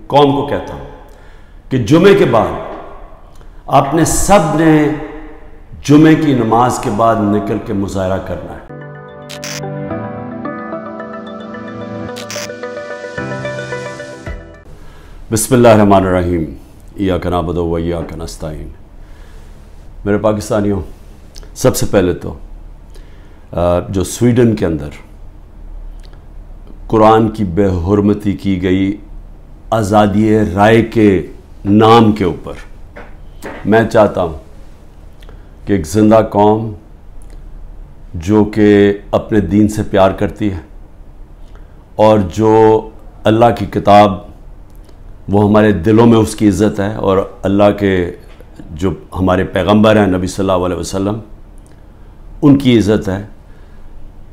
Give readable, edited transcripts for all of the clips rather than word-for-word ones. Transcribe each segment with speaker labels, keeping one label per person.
Speaker 1: कौम को कहता हूं कि जुमे के बाद आपने सब ने जुमे की नमाज के बाद निकल के मुजाहरा करना है। बिस्मिल्लाहिर्रहमानिर्रहीम, इय्याका नअबुदु व इय्याका नस्तईन। मेरे पाकिस्तानियों, सबसे पहले तो जो स्वीडन के अंदर कुरान की बेहुरमती की गई आज़ादी राय के नाम के ऊपर मैं चाहता हूँ कि एक ज़िंदा कौम जो कि अपने दीन से प्यार करती है और जो अल्लाह की किताब वो हमारे दिलों में उसकी इज़्ज़त है और अल्लाह के जो हमारे पैगंबर हैं नबी सल्लल्लाहु अलैहि वसल्लम उनकी इज़्ज़त है,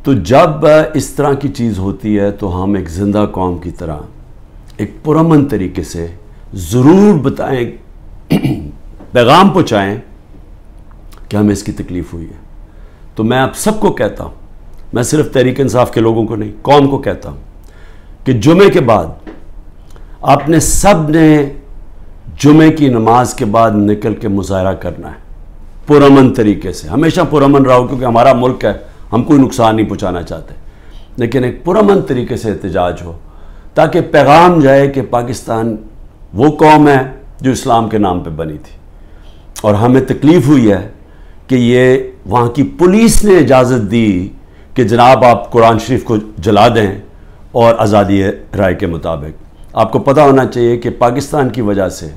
Speaker 1: तो जब इस तरह की चीज़ होती है तो हम एक ज़िंदा कौम की तरह एक पुरअमन तरीके से ज़रूर बताएं, पैगाम पहुँचाएँ कि हमें इसकी तकलीफ़ हुई है। तो मैं आप सबको कहता हूँ, मैं सिर्फ तहरीक इंसाफ के लोगों को नहीं, कौम को कहता हूँ कि जुमे के बाद आपने सब ने जुमे की नमाज के बाद निकल के मुजाहरा करना है पुरअमन तरीके से। हमेशा पुरअमन रहो क्योंकि हमारा मुल्क है, हम कोई नुकसान नहीं पहुँचाना चाहते, लेकिन एक पुरअमन तरीके से एहतजाज हो ताकि पैगाम जाए कि पाकिस्तान वो कौम है जो इस्लाम के नाम पे बनी थी और हमें तकलीफ़ हुई है कि ये वहाँ की पुलिस ने इजाज़त दी कि जनाब आप कुरान शरीफ को जला दें और आज़ादी राय के मुताबिक। आपको पता होना चाहिए कि पाकिस्तान की वजह से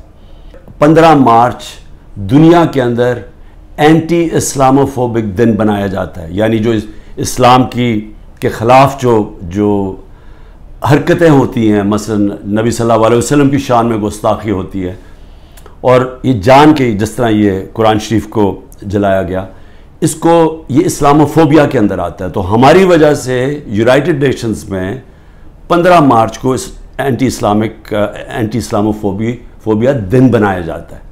Speaker 1: 15 मार्च दुनिया के अंदर एंटी इस्लामोफोबिक दिन बनाया जाता है, यानी जो इस्लाम के ख़िलाफ़ जो हरकतें होती हैं, मसलन नबी सल्लल्लाहु अलैहि वसल्लम की शान में गुस्ताखी होती है और ये जान के जिस तरह ये कुरान शरीफ को जलाया गया, इसको ये इस्लामोफोबिया के अंदर आता है। तो हमारी वजह से यूनाइटेड नेशंस में 15 मार्च को इस एंटी इस्लामोफोबिया दिन बनाया जाता है।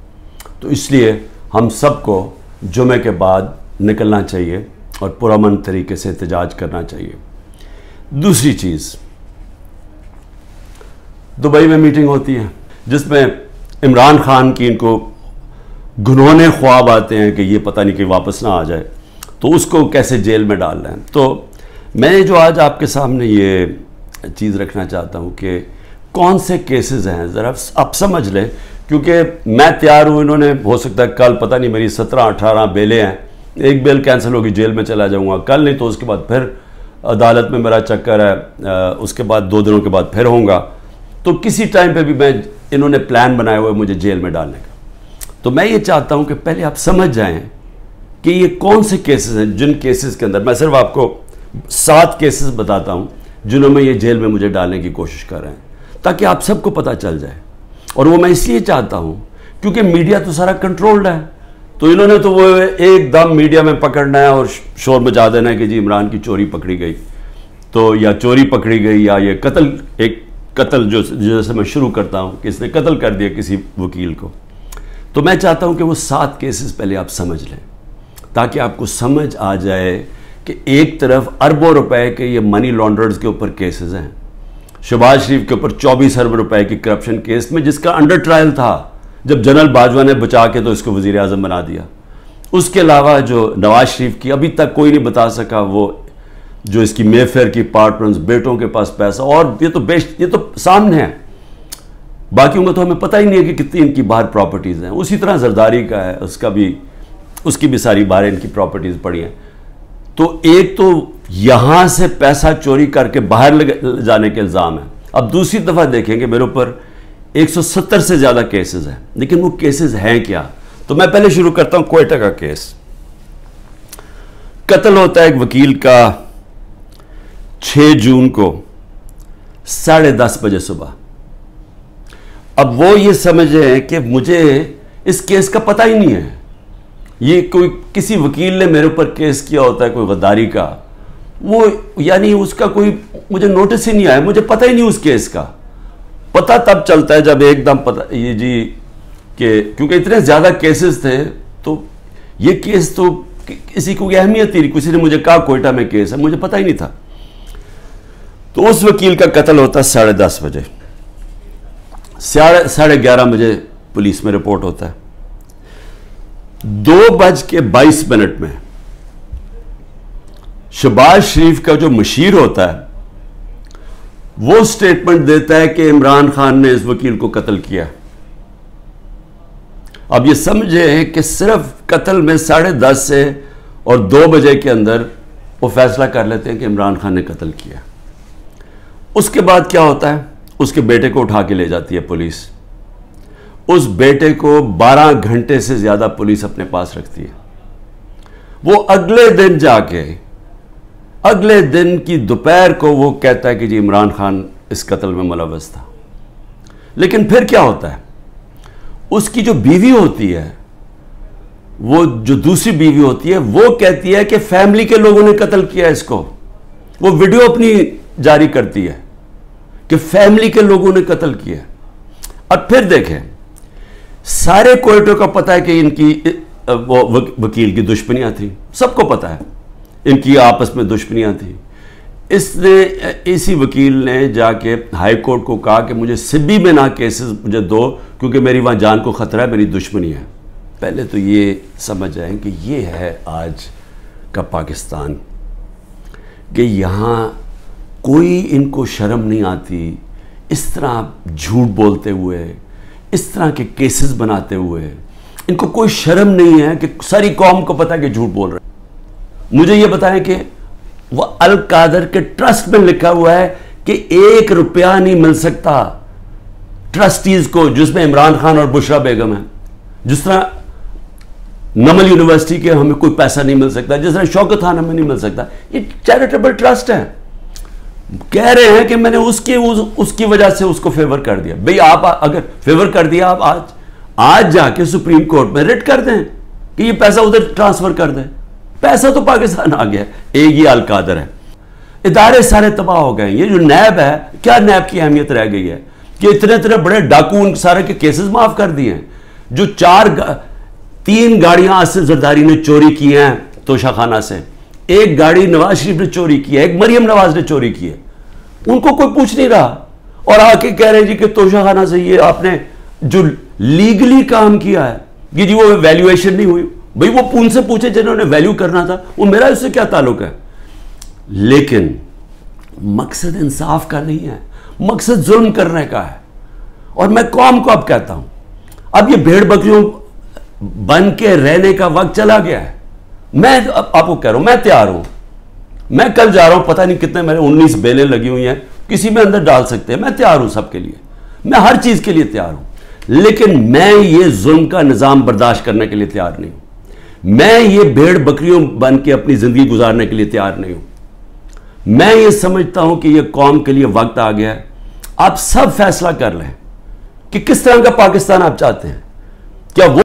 Speaker 1: तो इसलिए हम सबको जुमे के बाद निकलना चाहिए और पुरअमन तरीके से एहतजाज करना चाहिए। दूसरी चीज़, दुबई में मीटिंग होती है जिसमें इमरान खान की इनको घुनौने ख्वाब आते हैं कि ये पता नहीं कि वापस ना आ जाए, तो उसको कैसे जेल में डाल रहे हैं। तो मैं जो आज आपके सामने ये चीज़ रखना चाहता हूँ कि कौन से केसेस हैं, ज़रा आप समझ लें, क्योंकि मैं तैयार हूँ, इन्होंने हो सकता है कल पता नहीं मेरी 17-18 बेलें हैं, एक बेल कैंसिल होगी, जेल में चला जाऊँगा कल, नहीं तो उसके बाद फिर अदालत में मेरा चक्कर है, उसके बाद 2 दिनों के बाद फिर होऊंगा। तो किसी टाइम पे भी मैं इन्होंने प्लान बनाया हुआ है मुझे जेल में डालने का। तो मैं ये चाहता हूँ कि पहले आप समझ जाएं कि ये कौन से केसेस हैं, जिन केसेस के अंदर मैं सिर्फ आपको 7 केसेस बताता हूँ जिन्होंने ये जेल में मुझे डालने की कोशिश कर रहे हैं, ताकि आप सबको पता चल जाए। और वो मैं इसलिए चाहता हूँ क्योंकि मीडिया तो सारा कंट्रोल्ड है, तो इन्होंने तो वो एकदम मीडिया में पकड़ना है और शोर मचा देना है कि जी इमरान की चोरी पकड़ी गई, तो या चोरी पकड़ी गई या ये कत्ल, एक कत्ल जो जैसे मैं शुरू करता हूँ कि इसने कत्ल कर दिया किसी वकील को। तो मैं चाहता हूँ कि वो 7 केसेस पहले आप समझ लें ताकि आपको समझ आ जाए कि एक तरफ अरबों रुपए के ये मनी लॉन्ड्रर्स के ऊपर केसेस हैं, शहबाज शरीफ के ऊपर 24 अरब रुपए की करप्शन केस में जिसका अंडर ट्रायल था जब जनरल बाजवा ने बचा के तो इसको वज़ीर आज़म बना दिया। उसके अलावा जो नवाज शरीफ की अभी तक कोई नहीं बता सका, वो जो इसकी मेफेयर की अपार्टमेंट्स, बेटों के पास पैसा, और ये तो सामने है, बाकियों का तो हमें पता ही नहीं है कि कितनी इनकी बाहर प्रॉपर्टीज़ हैं। उसी तरह जरदारी का है, उसकी भी सारी बाहर इनकी प्रॉपर्टीज़ पड़ी हैं। तो एक तो यहाँ से पैसा चोरी करके बाहर ले जाने के इल्ज़ाम है। अब दूसरी दफ़ा देखेंगे मेरे ऊपर 170 से ज़्यादा केसेस हैं, लेकिन वो केसेस हैं क्या? तो मैं पहले शुरू करता हूँ क्वेटा का केस। कत्ल होता है एक वकील का 6 जून को 10:30 बजे सुबह। अब वो ये समझे कि मुझे इस केस का पता ही नहीं है, ये कोई किसी वकील ने मेरे ऊपर केस किया होता है कोई गद्दारी का, वो यानी उसका कोई मुझे नोटिस ही नहीं आया, मुझे पता ही नहीं उस केस का। पता तब चलता है जब एकदम पता ये जी कि क्योंकि इतने ज़्यादा केसेस थे, तो ये केस तो किसी को अहमियत ही नहीं, किसी ने मुझे कहा कोयटा में केस है, मुझे पता ही नहीं था। तो उस वकील का कत्ल होता है 10:30 बजे। 11:30 पुलिस में रिपोर्ट होता है। 2:22 में शहबाज शरीफ का जो मुशीर होता है वो स्टेटमेंट देता है कि इमरान खान ने इस वकील को कत्ल किया। अब ये समझे कि सिर्फ कत्ल में 10:30 से और 2 बजे के अंदर वो फैसला कर लेते हैं कि इमरान खान ने कत्ल किया। उसके बाद क्या होता है, उसके बेटे को उठा के ले जाती है पुलिस। उस बेटे को 12 घंटे से ज्यादा पुलिस अपने पास रखती है। वो अगले दिन जाके अगले दिन की दोपहर को वो कहता है कि जी इमरान खान इस कत्ल में मुलव्वस था। लेकिन फिर क्या होता है, उसकी जो बीवी होती है, वो जो दूसरी बीवी होती है, वो कहती है कि फैमिली के लोगों ने कत्ल किया इसको। वो वीडियो अपनी जारी करती है कि फैमिली के लोगों ने कत्ल किया। अब फिर देखें, सारे कोर्टों का पता है कि इनकी वो वकील की दुश्मनियां थी, सबको पता है इनकी आपस में दुश्मनियां थी। इसी वकील ने जाके हाई कोर्ट को कहा कि मुझे सिब्बी में ना केसेस मुझे दो, क्योंकि मेरी वहाँ जान को ख़तरा है, मेरी दुश्मनी है। पहले तो ये समझ जाएं कि ये है आज का पाकिस्तान, कि यहाँ कोई इनको शर्म नहीं आती इस तरह झूठ बोलते हुए, इस तरह के केसेस बनाते हुए। इनको कोई शर्म नहीं है कि सारी कौम को पता है कि झूठ बोल रहे हैं। मुझे ये बताएं कि वो अल कादर के ट्रस्ट में लिखा हुआ है कि 1 रुपया नहीं मिल सकता ट्रस्टीज को, जिसमें इमरान खान और बुशरा बेगम है। जिस तरह नमल यूनिवर्सिटी के हमें कोई पैसा नहीं मिल सकता, जिस तरह शौकत खान हमें नहीं मिल सकता। ये चैरिटेबल ट्रस्ट है। कह रहे हैं कि मैंने उसकी वजह से उसको फेवर कर दिया। भाई आप अगर फेवर कर दिया, आप आज जाके सुप्रीम कोर्ट में रिट कर दें कि ये पैसा उधर ट्रांसफर कर दें। पैसा तो पाकिस्तान आ गया। एक ही अल कादर है, इदारे सारे तबाह हो गए। ये जो नैब है, क्या नैब की अहमियत रह गई है कि इतने बड़े डाकू उन सारे के केसेस माफ कर दिए हैं। जो 3 गाड़ियां आसिफ जरदारी ने चोरी की हैं तोशाखाना से, 1 गाड़ी नवाज शरीफ ने चोरी की है, 1 मरियम नवाज ने चोरी की है, उनको कोई पूछ नहीं रहा। और आके कह रहे जी कि तोशाखाना से ये आपने जो लीगली काम किया है, ये जी वो वैल्यूएशन नहीं हुई। भाई वो उनसे पूछे जिन्होंने वैल्यू करना था, वो मेरा इससे क्या ताल्लुक है। लेकिन मकसद इंसाफ का नहीं है, मकसद जुल्म करने का है। और मैं कौम को अब कहता हूं, अब ये भेड़ बकरियों बन के रहने का वक्त चला गया है। मैं आपको कह रहा हूं, मैं तैयार हूं। मैं कल जा रहा हूं, पता नहीं कितने मेरे 19 बेलें लगी हुई हैं, किसी में अंदर डाल सकते हैं। मैं तैयार हूं सबके लिए, मैं हर चीज के लिए तैयार हूं। लेकिन मैं ये जुल्म का निजाम बर्दाश्त करने के लिए तैयार नहीं हूं। मैं ये भेड़ बकरियों बन के अपनी जिंदगी गुजारने के लिए तैयार नहीं हूं। मैं ये समझता हूं कि ये कौम के लिए वक्त आ गया है। आप सब फैसला कर लें कि किस तरह का पाकिस्तान आप चाहते हैं। क्या वो